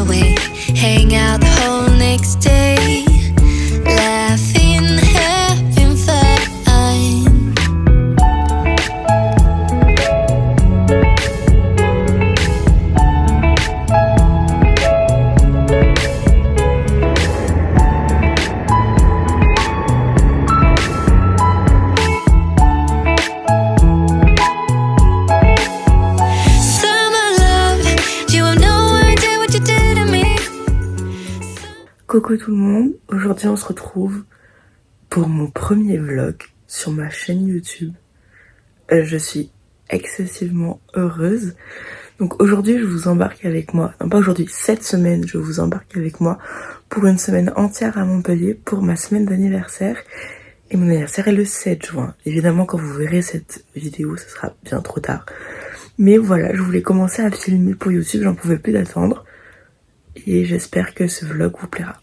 away, hang out the whole next day, laughing, having fun. Coucou tout le monde, aujourd'hui on se retrouve pour mon premier vlog sur ma chaîne YouTube. Je suis excessivement heureuse. Donc aujourd'hui je vous embarque avec moi, non pas aujourd'hui, cette semaine je vous embarque avec moi pour une semaine entière à Montpellier pour ma semaine d'anniversaire. Et mon anniversaire est le 7 juin. Évidemment quand vous verrez cette vidéo ce sera bien trop tard. Mais voilà, je voulais commencer à filmer pour YouTube, j'en pouvais plus d'attendre. Et j'espère que ce vlog vous plaira.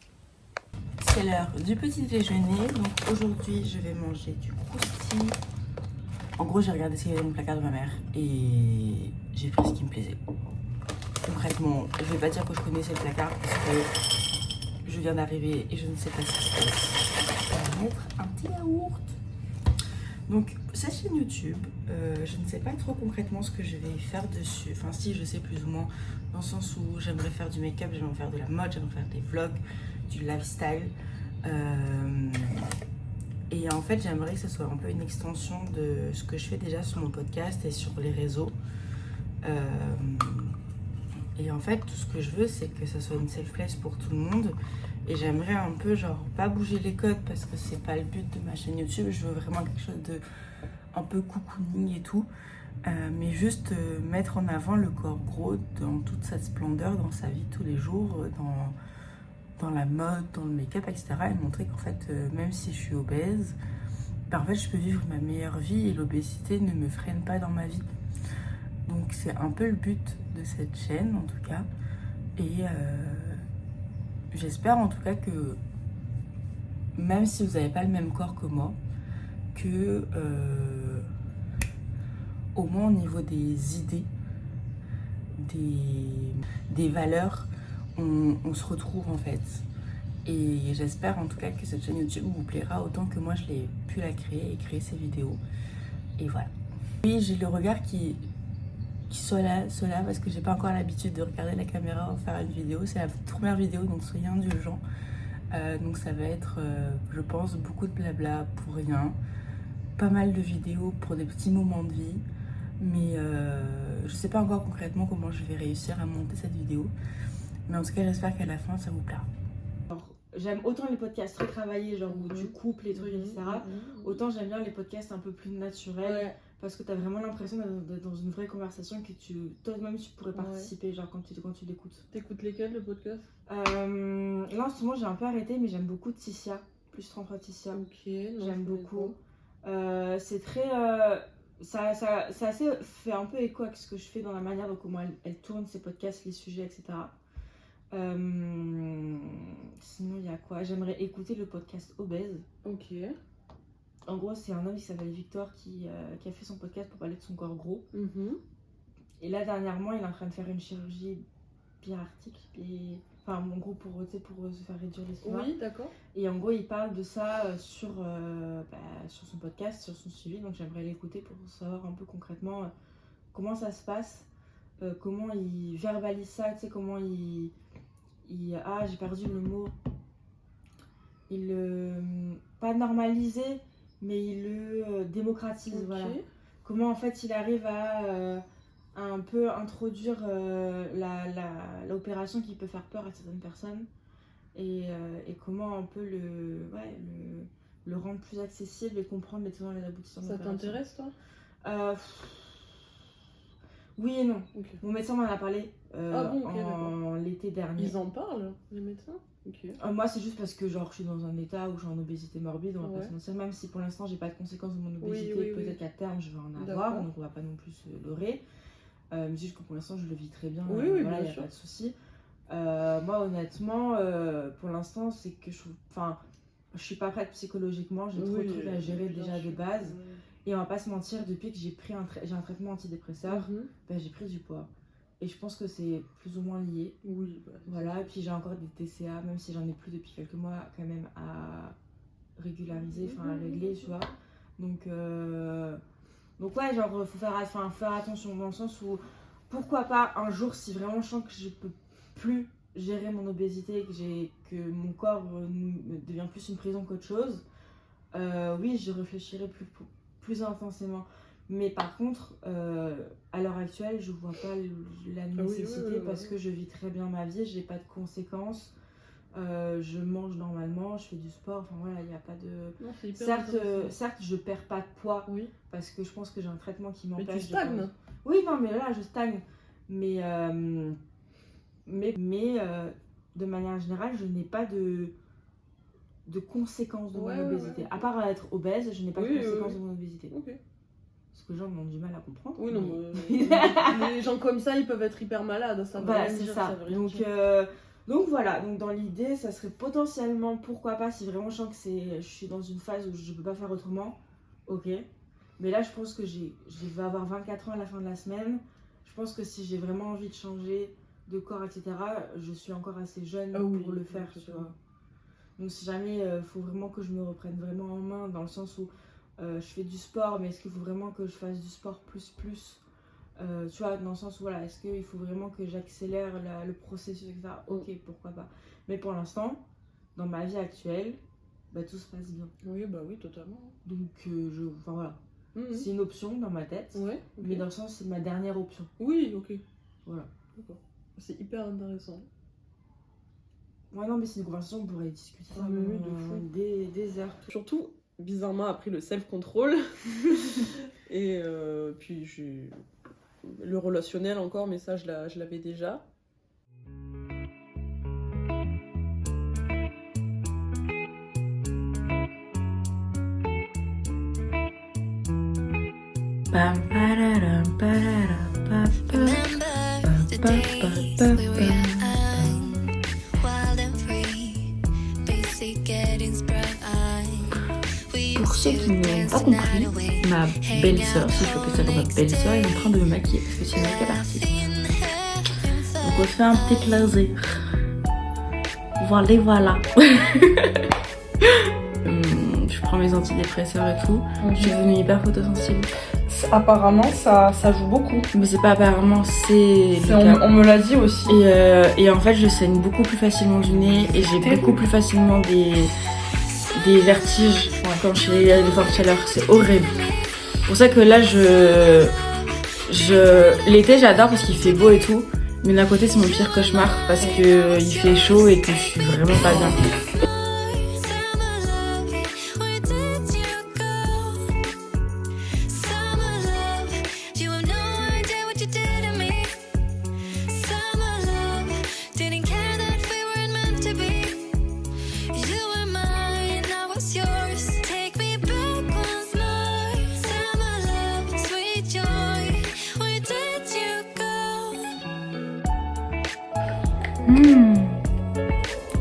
C'est l'heure du petit déjeuner. Donc aujourd'hui, je vais manger du croustille. En gros, j'ai regardé ce qu'il y avait dans le placard de ma mère et j'ai pris ce qui me plaisait. Concrètement, je vais pas dire que je connaissais le placard parce que je viens d'arriver et je ne sais pas ce qui se passe. On va mettre un petit yaourt. Donc cette chaîne YouTube, je ne sais pas trop concrètement ce que je vais faire dessus. Enfin si, je sais plus ou moins, dans le sens où j'aimerais faire du make-up, j'aimerais faire de la mode, j'aimerais faire des vlogs, du lifestyle. Et en fait j'aimerais que ce soit un peu une extension de ce que je fais déjà sur mon podcast et sur les réseaux. Et en fait tout ce que je veux c'est que ça soit une safe place pour tout le monde. Et j'aimerais un peu genre pas bouger les codes parce que c'est pas le but de ma chaîne YouTube. Je veux vraiment quelque chose de un peu cocooning et tout. Mais juste mettre en avant le corps gros dans toute sa splendeur, dans sa vie tous les jours, dans la mode, dans le make-up, etc. Et montrer qu'en fait, même si je suis obèse, en fait je peux vivre ma meilleure vie et l'obésité ne me freine pas dans ma vie. Donc c'est un peu le but de cette chaîne en tout cas. Et j'espère en tout cas que même si vous n'avez pas le même corps que moi, que au moins au niveau des idées, des valeurs, on se retrouve en fait. Et j'espère en tout cas que cette chaîne YouTube vous plaira autant que moi je l'ai pu la créer et créer ces vidéos. Et voilà. Oui, j'ai le regard qui soit là parce que j'ai pas encore l'habitude de regarder la caméra ou faire une vidéo. C'est la première vidéo donc soyez indulgents. Donc ça va être, je pense, beaucoup de blabla pour rien. Pas mal de vidéos pour des petits moments de vie. Mais je sais pas encore concrètement comment je vais réussir à monter cette vidéo. Mais en tout cas, j'espère qu'à la fin, ça vous plaira. J'aime autant les podcasts très travaillés, genre où tu coupes les trucs, etc. Autant j'aime bien les podcasts un peu plus naturels. Ouais. Parce que t'as vraiment l'impression d'être dans une vraie conversation que toi-même tu pourrais participer, genre quand tu l'écoutes. T'écoutes lesquels, le podcast? Là en ce moment j'ai un peu arrêté, mais j'aime beaucoup Tissia, plus 33 Tissia. Ok, j'aime beaucoup. C'est très... ça assez fait un peu écho à ce que je fais dans la manière dont comment elle tourne ses podcasts, les sujets, etc. Sinon il y a quoi? J'aimerais écouter le podcast Obèse. Ok. En gros, c'est un homme qui s'appelle Victor qui a fait son podcast pour parler de son corps gros. Et là, dernièrement, il est en train de faire une chirurgie bariatrique. Enfin, en gros, pour se faire réduire l'estomac. Oui, d'accord. Et en gros, il parle de ça sur son podcast, sur son suivi. Donc, j'aimerais l'écouter pour savoir un peu concrètement comment ça se passe, comment il verbalise ça, tu sais, comment ah, j'ai perdu le mot. Pas normaliser, mais il le démocratise, okay. Voilà. Comment en fait il arrive à un peu introduire l'opération qui peut faire peur à certaines personnes et comment on peut le rendre plus accessible et comprendre les tenants et les aboutissants de l'opération. Ça t'intéresse toi? Oui et non. Okay. Mon médecin m'en a parlé Okay, l'été dernier. Ils en parlent, les médecins? Okay. Moi c'est juste parce que genre je suis dans un état où j'ai une obésité morbide, on va pas se mentir, même si pour l'instant j'ai pas de conséquences de mon obésité, peut-être qu'à terme je vais en avoir, donc on va pas non plus se leurrer, mais juste que pour l'instant je le vis très bien, voilà, il n'y a pas de souci. Moi honnêtement pour l'instant c'est que je suis pas prête psychologiquement, j'ai trop de trucs à gérer déjà de base, et on va pas se mentir, depuis que j'ai un traitement antidépresseur, j'ai pris du poids. Et je pense que c'est plus ou moins lié. Oui, bah, Voilà, et puis j'ai encore des TCA, même si j'en ai plus depuis quelques mois, quand même à régulariser, enfin à régler, tu vois. Donc ouais, genre, faut faire attention dans le sens où, pourquoi pas un jour, si vraiment je sens que je peux plus gérer mon obésité, que mon corps devient plus une prison qu'autre chose, oui, je réfléchirai plus intensément. Mais par contre, à l'heure actuelle, je vois pas la nécessité parce que je vis très bien ma vie, j'ai pas de conséquences. Je mange normalement, je fais du sport, enfin voilà, il n'y a pas de... Non, c'est hyper intéressant. Certes, je perds pas de poids Oui. parce que je pense que j'ai un traitement qui Mais m'empêche tu stagnes. Oui, non, mais là, je stagne. Mais de manière générale, je n'ai pas de conséquences de mon obésité. À part être obèse, je n'ai pas de conséquences de mon obésité. Ok. Parce que les gens ont du mal à comprendre. Oui, non, mais les gens comme ça, ils peuvent être hyper malades. Ça voilà, c'est ça. Donc voilà, donc dans l'idée, ça serait potentiellement, pourquoi pas, si vraiment je sens que je suis dans une phase où je peux pas faire autrement, ok. Mais là, je pense que je vais avoir 24 ans à la fin de la semaine. Je pense que si j'ai vraiment envie de changer de corps, etc., je suis encore assez jeune pour le faire, tu vois. Donc si jamais il faut vraiment que je me reprenne vraiment en main, dans le sens où je fais du sport, mais est-ce qu'il faut vraiment que je fasse du sport plus tu vois, dans le sens où voilà, est-ce qu'il faut vraiment que j'accélère le processus, etc. Ok, pourquoi pas. Mais pour l'instant, dans ma vie actuelle, bah, tout se passe bien. Oui, bah oui, totalement. Donc, enfin voilà. C'est une option dans ma tête, ouais, okay. Mais dans le sens, c'est ma dernière option. Oui, ok. Voilà. D'accord. C'est hyper intéressant. Ouais, non, mais c'est une conversation, on pourrait discuter ça oui, de fou. Des heures. Surtout, bizarrement, après le self-control. Et puis, le relationnel encore, mais ça, je l'avais déjà. Pour ceux qui n'ont pas compris, ma belle-sœur, si je peux appeler ça ma belle-sœur, est en train de me maquiller parce que c'est une make-up artiste. Donc on se fait un petit plaisir. Voilà. Je prends mes antidépresseurs et tout. Je suis devenue hyper photosensible. Apparemment, ça joue beaucoup. Mais c'est pas apparemment, c'est on me l'a dit aussi. Et en fait, je saigne beaucoup plus facilement du nez et j'ai beaucoup plus facilement des vertiges quand je fais les fortes chaleurs. C'est horrible. C'est pour ça que là, l'été, j'adore parce qu'il fait beau et tout. Mais d'un côté, c'est mon pire cauchemar parce que il fait chaud et que je suis vraiment pas bien.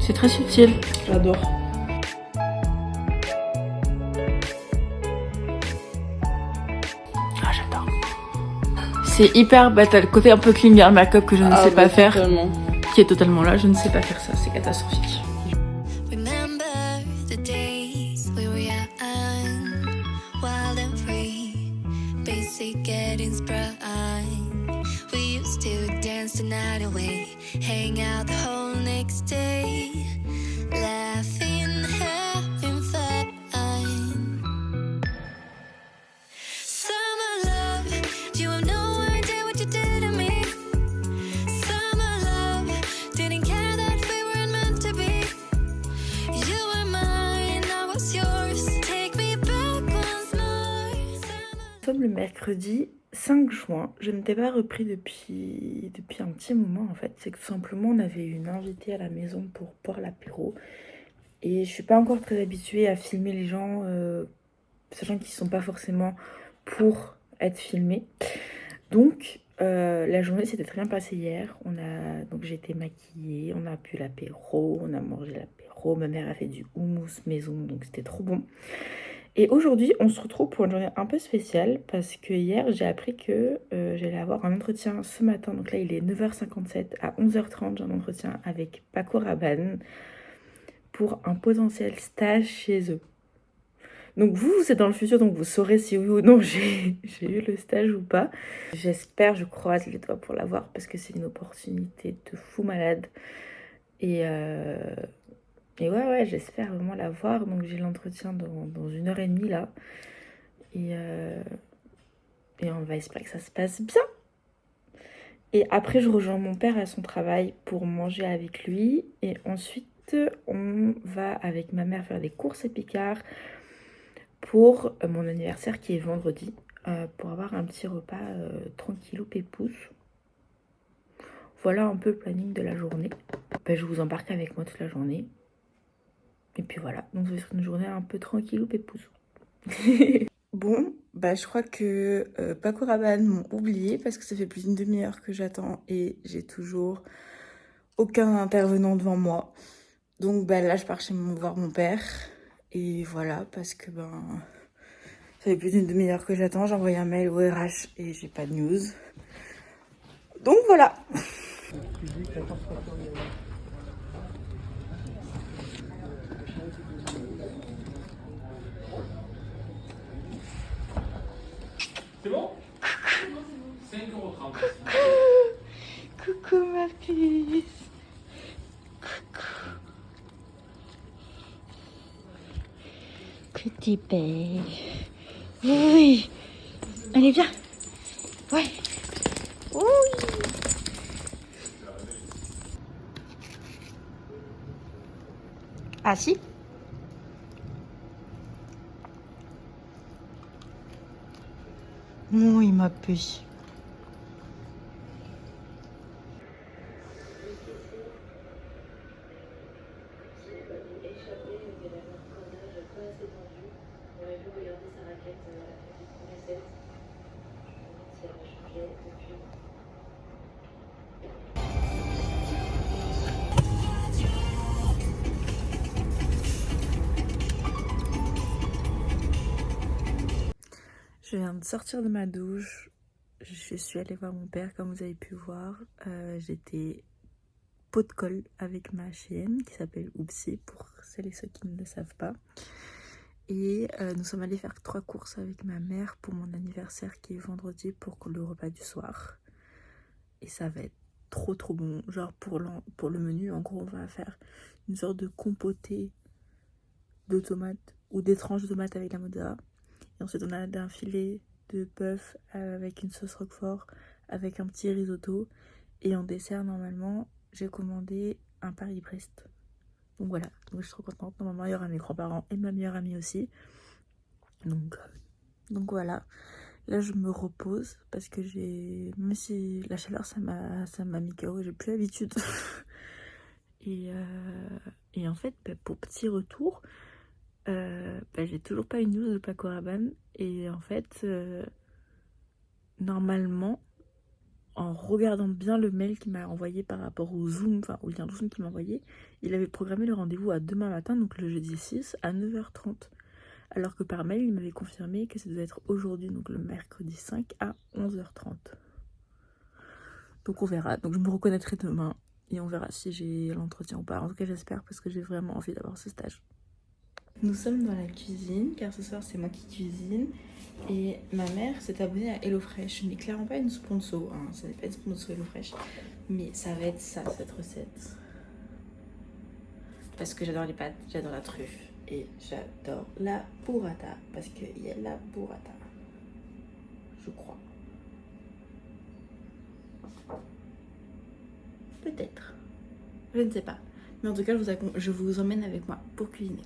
C'est très subtil. J'adore. Ah, j'adore. C'est hyper... Bah, t'as le côté un peu clean girl make-up que je ne sais pas faire. Totalement. Qui est totalement là. Je ne sais pas faire ça. C'est catastrophique. Hang out the whole next day, laughing, having fun. Summer love, you have no idea what you did to me. Summer love, didn't care that we weren't meant to be. You were mine, I was yours. Take me back once more. Nous sommes le mercredi 5 juin, je ne t'ai pas repris depuis un petit moment en fait, c'est que tout simplement on avait une invitée à la maison pour boire l'apéro et je suis pas encore très habituée à filmer les gens, sachant qu'ils sont pas forcément pour être filmés. Donc la journée s'était très bien passée hier, donc j'ai été maquillée, on a bu l'apéro, on a mangé l'apéro, ma mère a fait du houmous maison donc c'était trop bon. Et aujourd'hui, on se retrouve pour une journée un peu spéciale parce que hier, j'ai appris que j'allais avoir un entretien ce matin. Donc là, il est 9h57. À 11h30, j'ai un entretien avec Paco Rabanne pour un potentiel stage chez eux. Donc vous êtes dans le futur, donc vous saurez si oui ou non j'ai eu le stage ou pas. J'espère, je croise les doigts pour l'avoir parce que c'est une opportunité de fou malade. Et ouais, j'espère vraiment l'avoir. Donc j'ai l'entretien dans 1h30 là. Et on va espérer que ça se passe bien. Et après, je rejoins mon père à son travail pour manger avec lui. Et ensuite, on va avec ma mère faire des courses à Picard pour mon anniversaire qui est vendredi. Pour avoir un petit repas tranquillou pépouze. Voilà un peu le planning de la journée. Je vous embarque avec moi toute la journée. Et puis voilà, donc ça va être une journée un peu tranquillou pépouze. Bon, je crois que Paco Rabanne m'ont oublié parce que ça fait plus d'une demi-heure que j'attends et j'ai toujours aucun intervenant devant moi. Donc là, je pars voir mon père. Et voilà, parce que ça fait plus d'une demi-heure que j'attends. J'ai envoyé un mail au RH et j'ai pas de news. Donc voilà. C'est bon 5,30 €. Coucou ma puce. Que t'es belle. Oui. Allez, viens. Ouais. Oui. Ah si. Oui, ma puce. Je viens de sortir de ma douche. Je suis allée voir mon père, comme vous avez pu voir. J'étais pot de colle avec ma chienne qui s'appelle Oupsie, pour celles et ceux qui ne le savent pas. Et nous sommes allés faire 3 courses avec ma mère pour mon anniversaire qui est vendredi pour le repas du soir. Et ça va être trop bon. Genre pour le menu, en gros, on va faire une sorte de compoté de tomates ou des tranches de tomates avec la mozza. Et ensuite, on a un filet de bœuf avec une sauce roquefort, avec un petit risotto. Et en dessert, normalement, j'ai commandé un Paris-Brest. Donc voilà, donc je suis trop contente. Normalement, il y aura mes grands-parents et ma meilleure amie aussi. Donc voilà. Là, je me repose parce que même si la chaleur, ça m'a mis KO, j'ai plus l'habitude. et en fait, pour petit retour, j'ai toujours pas une news de Paco Rabanne. Et en fait, normalement, en regardant bien le mail qu'il m'a envoyé par rapport au Zoom, enfin au lien de Zoom qu'il m'a envoyé, il avait programmé le rendez-vous à demain matin, donc le jeudi 6 à 9h30. Alors que par mail, il m'avait confirmé que ça devait être aujourd'hui, donc le mercredi 5 à 11h30. Donc on verra. Donc je me reconnaîtrai demain et on verra si j'ai l'entretien ou pas. En tout cas, j'espère parce que j'ai vraiment envie d'avoir ce stage. Nous sommes dans la cuisine car ce soir c'est moi qui cuisine et ma mère s'est abonnée à HelloFresh. Ce n'est clairement pas une sponsor, hein. Ça n'est pas une sponsor HelloFresh, mais ça va être ça, cette recette. Parce que j'adore les pâtes, j'adore la truffe et j'adore la burrata parce qu'il y a la burrata, je crois. Peut-être, je ne sais pas. Mais en tout cas, je vous emmène avec moi pour cuisiner.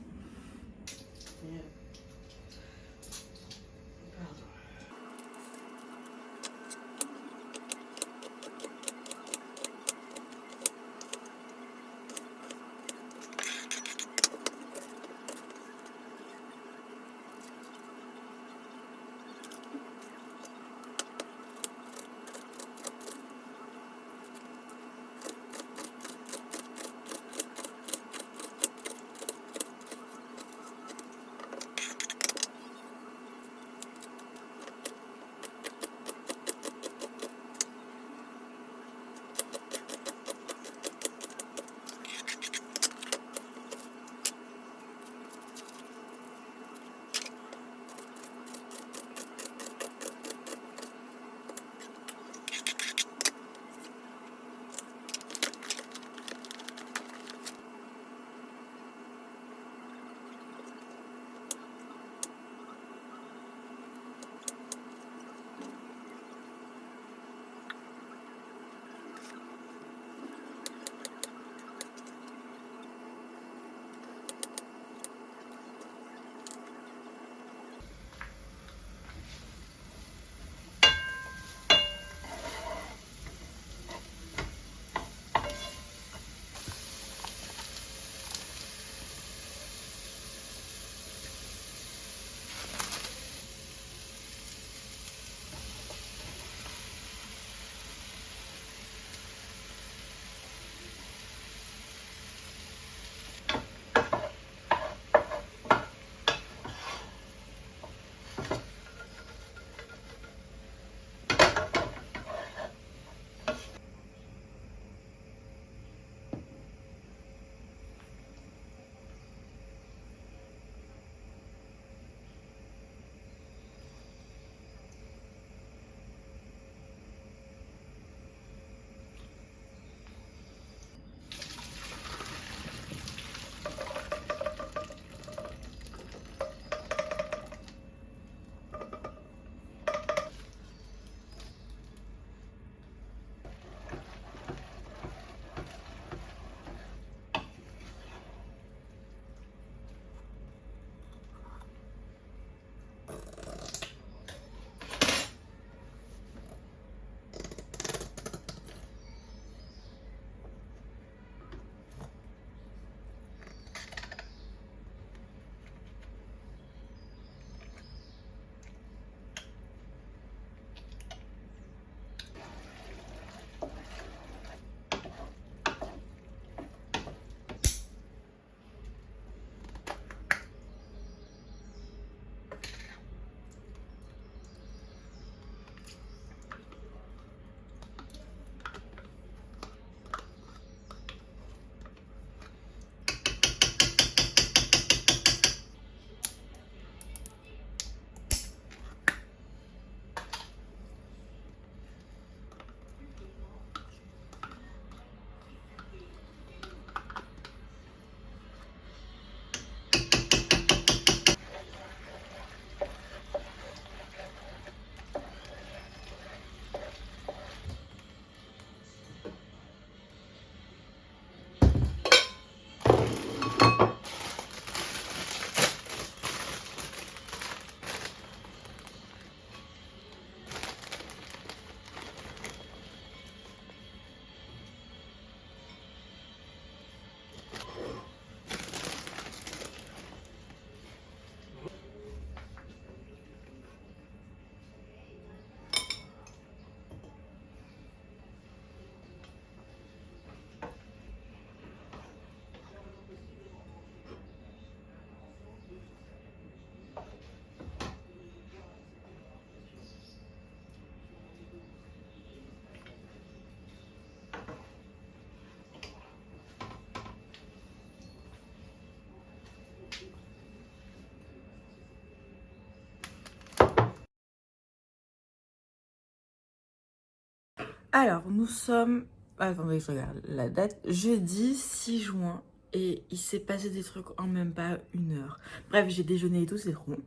Alors, nous sommes... Attendez, je regarde la date. Jeudi 6 juin. Et il s'est passé des trucs en même pas 1 heure. Bref, j'ai déjeuné et tout, c'est trop bon.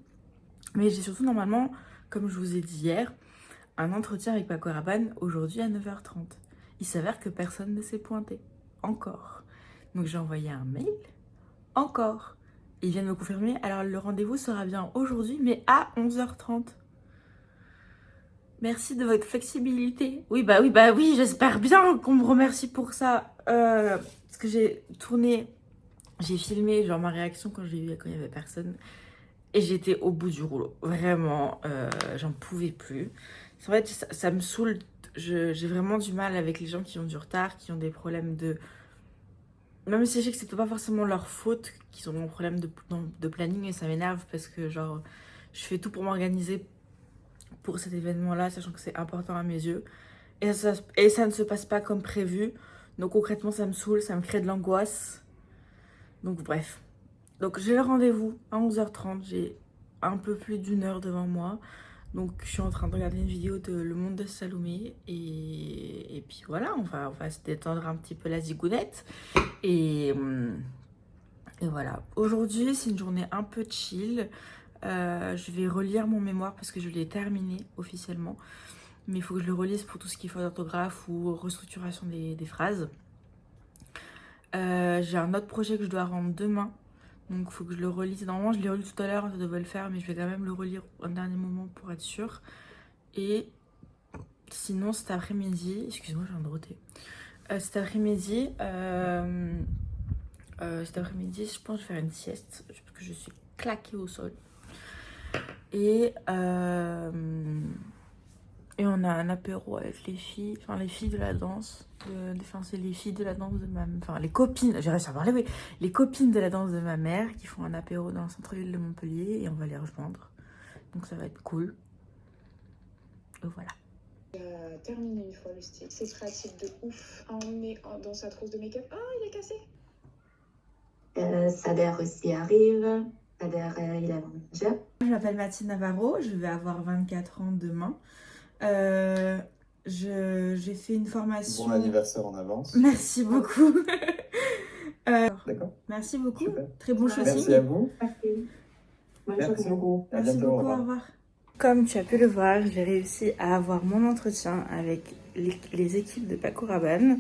Mais j'ai surtout normalement, comme je vous ai dit hier, un entretien avec Paco Rabanne aujourd'hui à 9h30. Il s'avère que personne ne s'est pointé. Encore. Donc j'ai envoyé un mail. Encore. Ils viennent me confirmer. Alors le rendez-vous sera bien aujourd'hui, mais à 11h30. Merci de votre flexibilité. Oui, j'espère bien qu'on me remercie pour ça. Parce que j'ai tourné, j'ai filmé genre ma réaction quand j'ai vu quand il y avait personne. Et j'étais au bout du rouleau. Vraiment, j'en pouvais plus. En fait, ça me saoule. J'ai vraiment du mal avec les gens qui ont du retard, qui ont des problèmes de... Même si je sais que c'était pas forcément leur faute, qu'ils ont un problème de planning, et ça m'énerve parce que genre, je fais tout pour m'organiser pour cet événement-là, sachant que c'est important à mes yeux. Et ça ne se passe pas comme prévu. Donc concrètement, ça me saoule, ça me crée de l'angoisse. Donc bref. Donc j'ai le rendez-vous à 11h30. J'ai un peu plus d'1 heure devant moi. Donc je suis en train de regarder une vidéo de Le Monde de Salomé. Et puis voilà, on va se détendre un petit peu la zigounette. Et voilà. Aujourd'hui, c'est une journée un peu chill. Je vais relire mon mémoire parce que je l'ai terminé officiellement. Mais il faut que je le relise pour tout ce qui est faute d'orthographe ou restructuration des phrases. J'ai un autre projet que je dois rendre demain. Donc il faut que je le relise. Normalement, je l'ai relu tout à l'heure, ça devait le faire. Mais je vais quand même le relire au dernier moment pour être sûre. Et sinon, cet après-midi... Excuse-moi, j'ai un droté. Cet après-midi, je pense que je vais faire une sieste. Parce que je suis claquée au sol. Et on a un apéro avec les filles, enfin les filles de la danse, c'est les filles de la danse de ma... Enfin les copines, j'ai réussi à parler, oui. Les copines de la danse de ma mère qui font un apéro dans le centre-ville de Montpellier et on va les rejoindre. Donc ça va être cool. Et voilà. Terminé une fois le style. C'est créatif de ouf. Dans sa trousse de make-up. Ah, il est cassé. Sader aussi arrive. Sader, il a mon job. Je m'appelle Mathilde Navarro, je vais avoir 24 ans demain. J'ai fait une formation... Bon anniversaire en avance. Merci beaucoup. D'accord. Merci beaucoup. Super. Très bon shooting. Merci à vous. Merci. Merci beaucoup. À Merci bientôt. beaucoup, au revoir. Comme tu as pu le voir, j'ai réussi à avoir mon entretien avec les équipes de Paco Rabanne.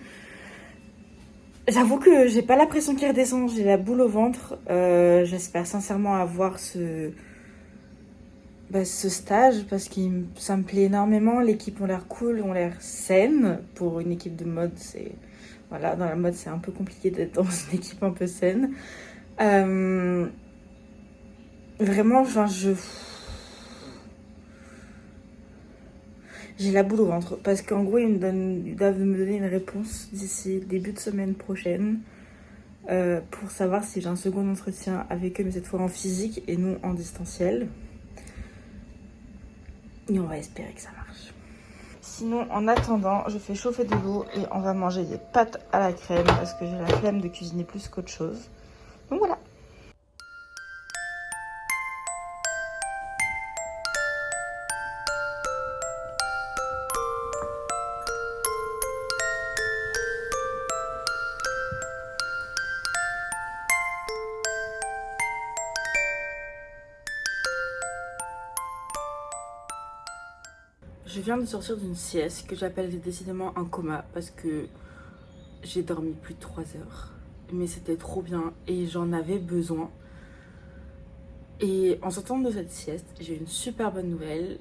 J'avoue que j'ai pas la pression qui redescend, j'ai la boule au ventre. J'espère sincèrement avoir ce stage parce que ça me plaît énormément. L'équipe ont l'air cool, ont l'air saine. Pour une équipe de mode, voilà, dans la mode, c'est un peu compliqué d'être dans une équipe un peu saine. Vraiment, enfin, j'ai la boule au ventre parce qu'en gros, ils doivent me donner une réponse d'ici début de semaine prochaine pour savoir si j'ai un second entretien avec eux, mais cette fois en physique et non en distanciel. Et on va espérer que ça marche. Sinon, en attendant, je fais chauffer de l'eau et on va manger des pâtes à la crème parce que j'ai la flemme de cuisiner plus qu'autre chose. Donc voilà. Je viens de sortir d'une sieste que j'appelle décidément un coma parce que j'ai dormi plus de 3 heures. Mais c'était trop bien et j'en avais besoin. Et en sortant de cette sieste, j'ai une super bonne nouvelle.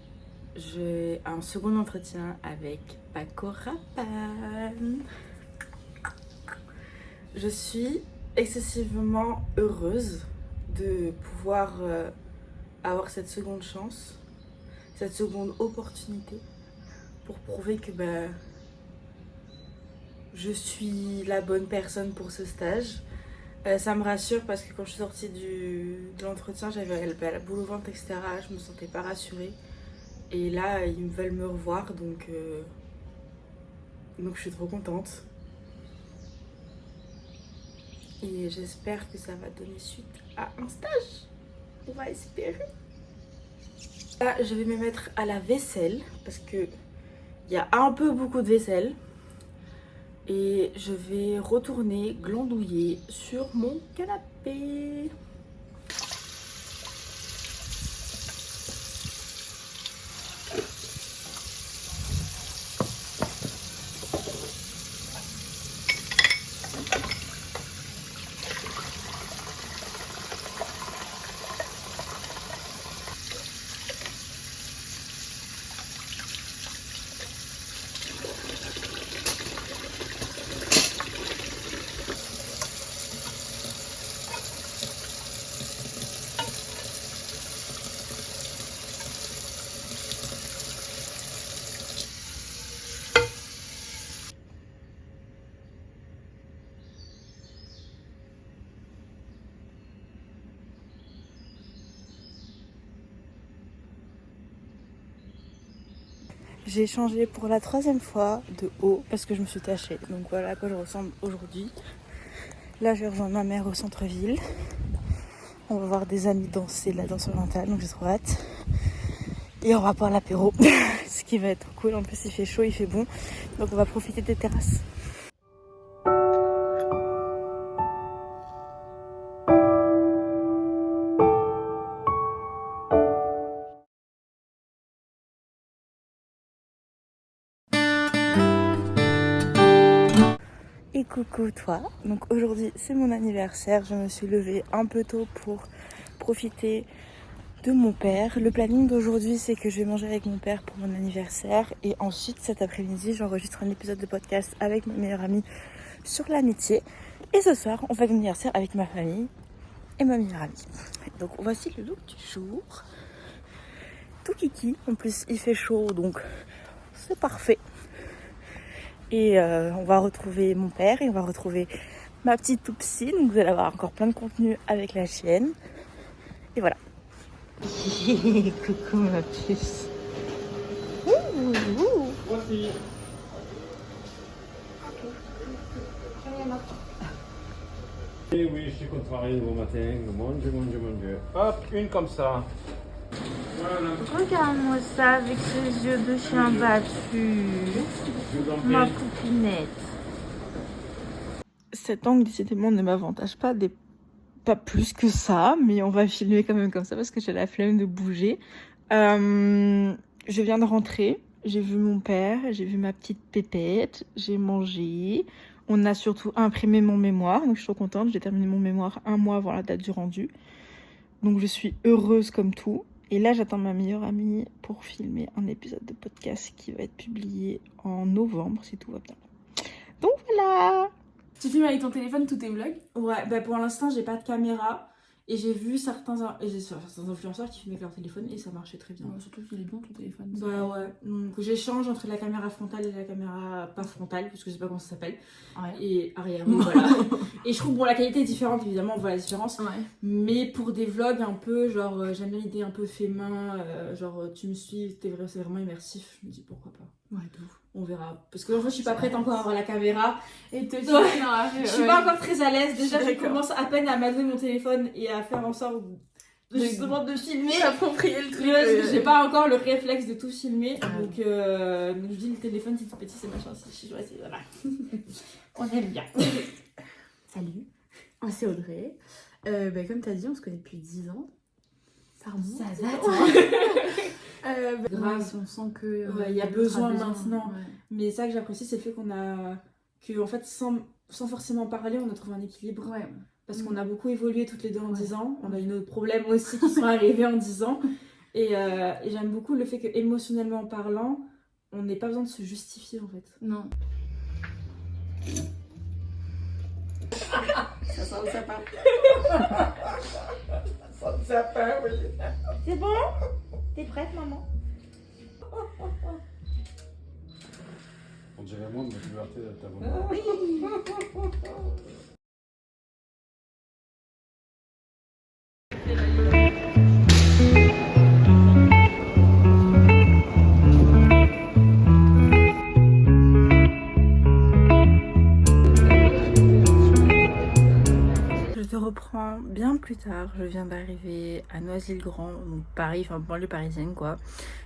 J'ai un second entretien avec Paco Rabanne. Je suis excessivement heureuse de pouvoir avoir cette seconde chance, cette seconde opportunité pour prouver que je suis la bonne personne pour ce stage. Ça me rassure parce que quand je suis sortie de l'entretien, j'avais la boule au ventre, etc. Je me sentais pas rassurée. Et là, ils veulent me revoir, donc je suis trop contente. Et j'espère que ça va donner suite à un stage. On va espérer. Là, je vais me mettre à la vaisselle parce que Il y a un peu beaucoup de vaisselle. Et je vais retourner glandouiller sur mon canapé. J'ai changé pour la 3e fois de haut parce que je me suis tachée. Donc voilà à quoi je ressemble aujourd'hui. Là, je vais rejoindre ma mère au centre-ville. On va voir des amis danser de la danse orientale, donc j'ai trop hâte. Et on va boire l'apéro, ce qui va être cool. En plus, il fait chaud, il fait bon. Donc on va profiter des terrasses. Et coucou toi, donc aujourd'hui c'est mon anniversaire, je me suis levée un peu tôt pour profiter de mon père. Le planning d'aujourd'hui c'est que je vais manger avec mon père pour mon anniversaire et ensuite cet après-midi j'enregistre un épisode de podcast avec ma meilleure amie sur l'amitié et ce soir on fait mon anniversaire avec ma famille et ma meilleure amie. Donc voici le look du jour, tout kiki, en plus il fait chaud donc c'est parfait. Et on va retrouver mon père et on va retrouver ma petite Toupsie. Donc vous allez avoir encore plein de contenu avec la chienne. Et voilà. Coucou ma puce. Voici. Et oui, je suis contrarié bon matin. Mon Dieu, mon Dieu, mon Dieu. Hop, une comme ça. Voilà. Regarde-moi ça avec ses yeux de chien battu. Ma poupinette. Cet angle décidément ne m'avantage pas plus que ça, mais on va filmer quand même comme ça parce que j'ai la flemme de bouger. Je viens de rentrer, j'ai vu mon père, j'ai vu ma petite pépette, j'ai mangé. On a surtout imprimé mon mémoire, donc je suis trop contente. J'ai terminé mon mémoire 1 mois avant la date du rendu. Donc je suis heureuse comme tout. Et là, j'attends ma meilleure amie pour filmer un épisode de podcast qui va être publié en novembre, si tout va bien. Donc voilà. Tu filmes avec ton téléphone tous tes vlogs? Ouais, bah pour l'instant, j'ai pas de caméra. Et j'ai vu certains influenceurs qui filmaient avec leur téléphone et ça marchait très bien. Ouais, surtout qu'il est bon ton téléphone. Bah ouais, donc j'échange entre la caméra frontale et la caméra pas frontale, parce que je sais pas comment ça s'appelle. Ouais. Et arrière, oui, voilà. Et je trouve, bon, la qualité est différente, évidemment, on voit la différence. Ouais. Mais pour des vlogs un peu, genre, j'aime bien l'idée un peu fait main, genre, tu me suis, c'est vraiment immersif. Je me dis pourquoi pas. Ouais, de ouf. On verra. Parce que en fait, je suis pas prête encore à avoir la caméra. Et te Je suis pas encore très à l'aise. Déjà, je commence à peine à manier mon téléphone et à faire en sorte justement de filmer. S'approprier le truc. Parce que j'ai pas encore le réflexe de tout filmer. Donc je dis le téléphone, c'est tout petit, c'est machin. C'est voilà. On aime bien. Salut. C'est Audrey. Comme t'as dit, on se connaît depuis 10 ans. Ça remonte. Ça date. Grâce, on sent que il y a besoin maintenant. Ouais. Mais ça que j'apprécie, c'est le fait que en fait, sans forcément parler, on a trouvé un équilibre. Ouais. Parce qu'on a beaucoup évolué toutes les deux en 10 ans. On a eu nos problèmes aussi qui sont arrivés en 10 ans. Et j'aime beaucoup le fait que émotionnellement parlant, on n'ait pas besoin de se justifier en fait. Non. Ça sent le sapin. Ça sent le sapin, oui. C'est bon? T'es prête, maman? On dirait moins de puberté de ta maman. Oui. reprend bien plus tard. Je viens d'arriver à Noisy-le-Grand, donc Paris, enfin banlieue parisienne quoi.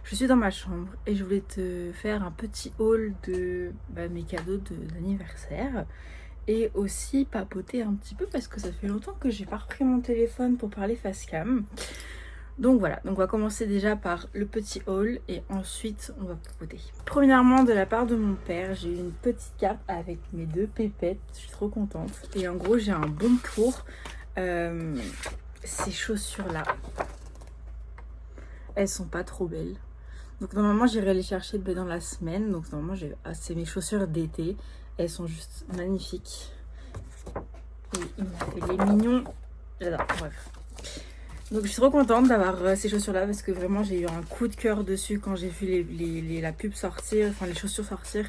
Je suis dans ma chambre et je voulais te faire un petit haul de mes cadeaux d'anniversaire. Et aussi papoter un petit peu parce que ça fait longtemps que j'ai pas repris mon téléphone pour parler face cam. Donc voilà, donc on va commencer déjà par le petit haul et ensuite on va papoter. Premièrement, de la part de mon père, j'ai eu une petite carte avec mes 2 pépettes, je suis trop contente. Et en gros, j'ai un bon pour ces chaussures-là. Elles sont pas trop belles. Donc normalement, j'irai les chercher dans la semaine. Donc normalement, c'est mes chaussures d'été. Elles sont juste magnifiques. Et il m'a fait les mignons. J'adore, bref. Donc je suis trop contente d'avoir ces chaussures là parce que vraiment j'ai eu un coup de cœur dessus quand j'ai vu la pub sortir, enfin les chaussures sortir.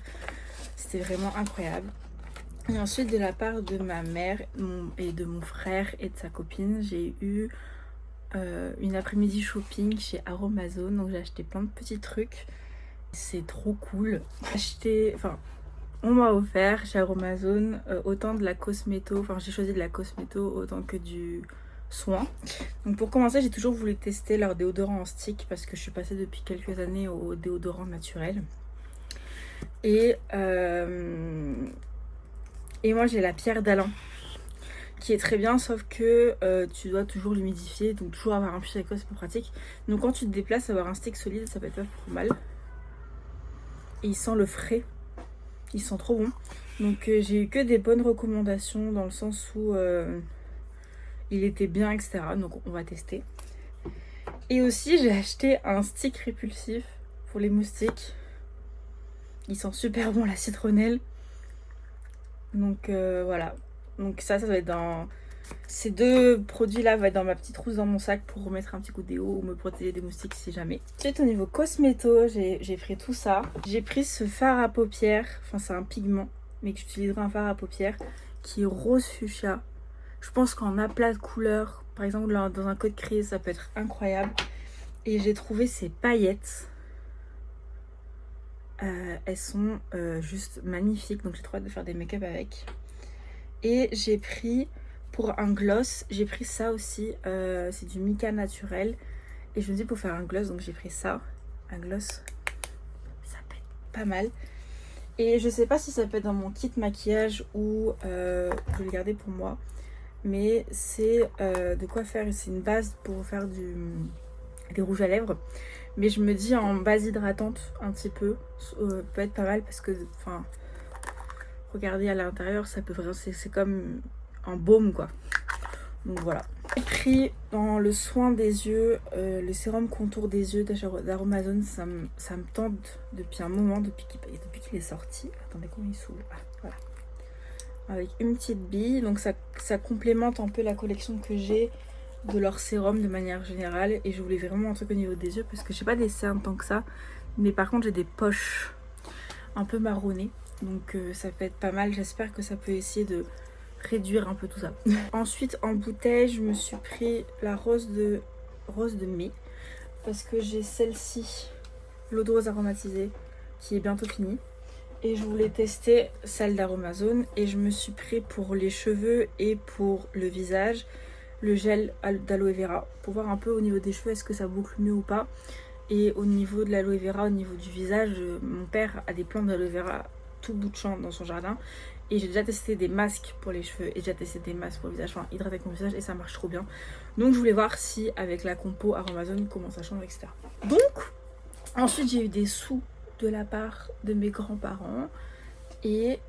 C'était vraiment incroyable. Et ensuite de la part de ma mère et de mon frère et de sa copine, j'ai eu une après-midi shopping chez Aromazone. Donc j'ai acheté plein de petits trucs. C'est trop cool. On m'a offert chez Aromazone autant de la cosméto, enfin j'ai choisi de la cosméto autant que du soin. Donc pour commencer, j'ai toujours voulu tester leur déodorant en stick parce que je suis passée depuis quelques années au déodorant naturel. Et moi j'ai la pierre d'Alain qui est très bien, sauf que tu dois toujours l'humidifier, donc toujours avoir un fichier avec toi, c'est pas pratique. Donc quand tu te déplaces, avoir un stick solide, ça peut être pas trop mal. Et il sent le frais, il sent trop bon. Donc j'ai eu que des bonnes recommandations dans le sens où il était bien, etc. Donc on va tester. Et aussi j'ai acheté un stick répulsif pour les moustiques. Il sent super bon la citronnelle. Donc voilà. Donc ça va être dans... Ces 2 produits là vont être dans ma petite trousse dans mon sac pour remettre un petit coup de déo ou me protéger des moustiques si jamais. Ensuite au niveau cosméto, j'ai pris tout ça. J'ai pris ce fard à paupières. Enfin c'est un pigment mais que j'utiliserai un fard à paupières qui est rose fuchsia. Je pense qu'en aplat de couleur, par exemple dans un code crise, ça peut être incroyable. Et j'ai trouvé ces paillettes. Elles sont juste magnifiques. Donc j'ai trop hâte de faire des make-up avec. Et j'ai pris pour un gloss, j'ai pris ça aussi. C'est du mica naturel. Et je me dis pour faire un gloss, donc j'ai pris ça. Un gloss, ça peut être pas mal. Et je sais pas si ça peut être dans mon kit maquillage ou je vais le garder pour moi. Mais c'est de quoi faire, c'est une base pour faire des rouges à lèvres. Mais je me dis en base hydratante un petit peu, peut être pas mal parce que, enfin, regardez à l'intérieur, ça peut vraiment, c'est comme un baume quoi. Donc voilà. J'ai pris dans le soin des yeux, le sérum contour des yeux d'Aromazone, ça me tente depuis un moment, depuis qu'il est sorti. Attendez, comment il s'ouvre? Ah, voilà. Avec une petite bille, donc ça complémente un peu la collection que j'ai de leur sérum de manière générale. Et je voulais vraiment un truc au niveau des yeux parce que j'ai pas des cernes tant que ça, mais par contre j'ai des poches un peu marronnées, donc ça peut être pas mal. J'espère que ça peut essayer de réduire un peu tout ça. Ensuite en bouteille, je me suis pris la rose de mai parce que j'ai celle-ci, l'eau de rose aromatisée, qui est bientôt finie. Et je voulais tester celle d'Aromazone et je me suis pris pour les cheveux et pour le visage le gel d'aloe vera pour voir un peu au niveau des cheveux est-ce que ça boucle mieux ou pas. Et au niveau de l'aloe vera, au niveau du visage, mon père a des plantes d'aloe vera tout bout de champ dans son jardin. Et j'ai déjà testé des masques pour les cheveux et j'ai déjà testé des masques pour le visage, enfin hydrater avec mon visage, et ça marche trop bien. Donc je voulais voir si avec la compo Aromazone comment ça change, etc. Donc ensuite j'ai eu des sous de la part de mes grands-parents et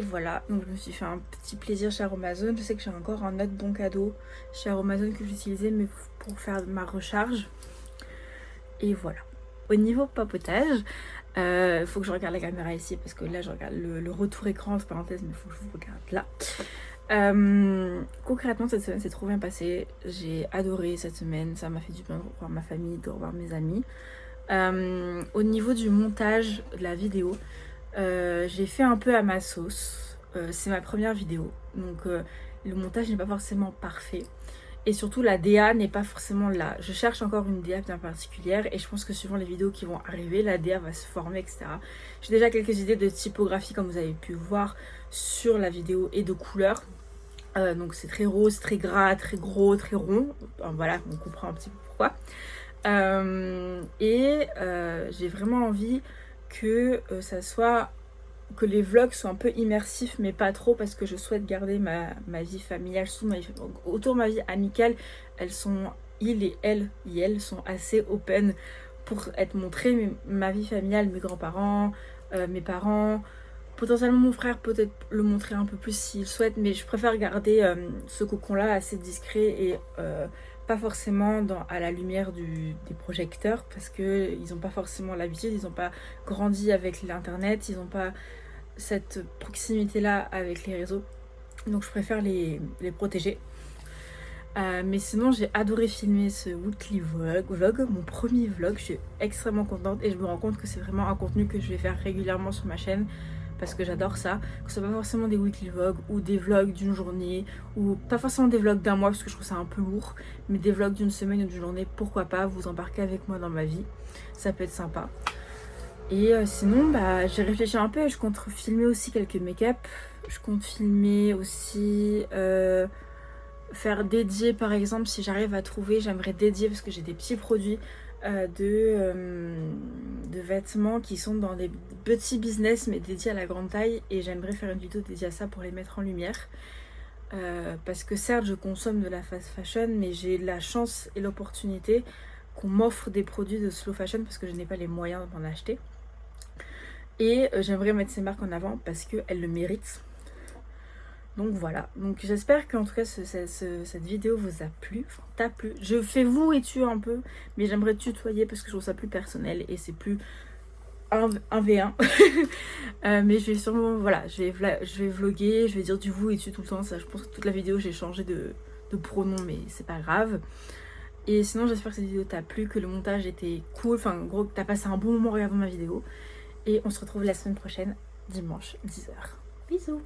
voilà, donc je me suis fait un petit plaisir chez Aromazone. Je sais que j'ai encore un autre bon cadeau chez Aromazone que j'utilisais mais pour faire ma recharge. Et voilà. Au niveau papotage, faut que je regarde la caméra ici parce que là je regarde le retour écran entre parenthèses, mais il faut que je vous regarde là. Concrètement cette semaine c'est trop bien passé. J'ai adoré cette semaine, ça m'a fait du bien de revoir ma famille, de revoir mes amis. Au niveau du montage de la vidéo, j'ai fait un peu à ma sauce. C'est ma première vidéo, donc le montage n'est pas forcément parfait. Et surtout la DA n'est pas forcément là. Je cherche encore une DA bien particulière et je pense que suivant les vidéos qui vont arriver, la DA va se former, etc. J'ai déjà quelques idées de typographie comme vous avez pu voir sur la vidéo et de couleurs. Donc c'est très rose, très gras, très gros, très rond. Voilà, on comprend un petit peu pourquoi. J'ai vraiment envie que que les vlogs soient un peu immersifs, mais pas trop, parce que je souhaite garder ma vie familiale, autour de ma vie amicale. Il et elles sont assez open pour être montrées, mais ma vie familiale, mes grands-parents, mes parents, potentiellement mon frère, peut-être le montrer un peu plus s'il souhaite, mais je préfère garder ce cocon-là assez discret et pas forcément à la lumière des projecteurs, parce qu'ils n'ont pas forcément l'habitude, ils n'ont pas grandi avec l'internet, ils n'ont pas cette proximité-là avec les réseaux, donc je préfère les protéger. Mais sinon j'ai adoré filmer ce weekly vlog, mon premier vlog. Je suis extrêmement contente et je me rends compte que c'est vraiment un contenu que je vais faire régulièrement sur ma chaîne, parce que j'adore ça, que ce soit pas forcément des weekly vlogs ou des vlogs d'une journée, ou pas forcément des vlogs d'un mois parce que je trouve ça un peu lourd, mais des vlogs d'une semaine ou d'une journée, pourquoi pas, vous embarquer avec moi dans ma vie, ça peut être sympa. Et sinon j'ai réfléchi un peu et je compte filmer aussi quelques make-up, je compte filmer aussi faire dédier, par exemple, si j'arrive à trouver, j'aimerais dédier, parce que j'ai des petits produits de vêtements qui sont dans des petits business mais dédiés à la grande taille, et j'aimerais faire une vidéo dédiée à ça pour les mettre en lumière, parce que certes je consomme de la fast fashion, mais j'ai la chance et l'opportunité qu'on m'offre des produits de slow fashion parce que je n'ai pas les moyens d'en acheter, et j'aimerais mettre ces marques en avant parce qu'elles le méritent. Donc voilà, donc j'espère qu'en tout cas cette vidéo vous a plu, enfin t'a plu. Je fais vous et tu un peu, mais j'aimerais tutoyer parce que je trouve ça plus personnel et c'est plus un v1. Mais je vais sûrement, voilà, je vais vlogger, je vais dire du vous et tu tout le temps. Ça, je pense que toute la vidéo j'ai changé de pronom, mais c'est pas grave. Et sinon j'espère que cette vidéo t'a plu, que le montage était cool, enfin en gros que t'as passé un bon moment en regardant ma vidéo. Et on se retrouve la semaine prochaine, dimanche 10h. Bisous.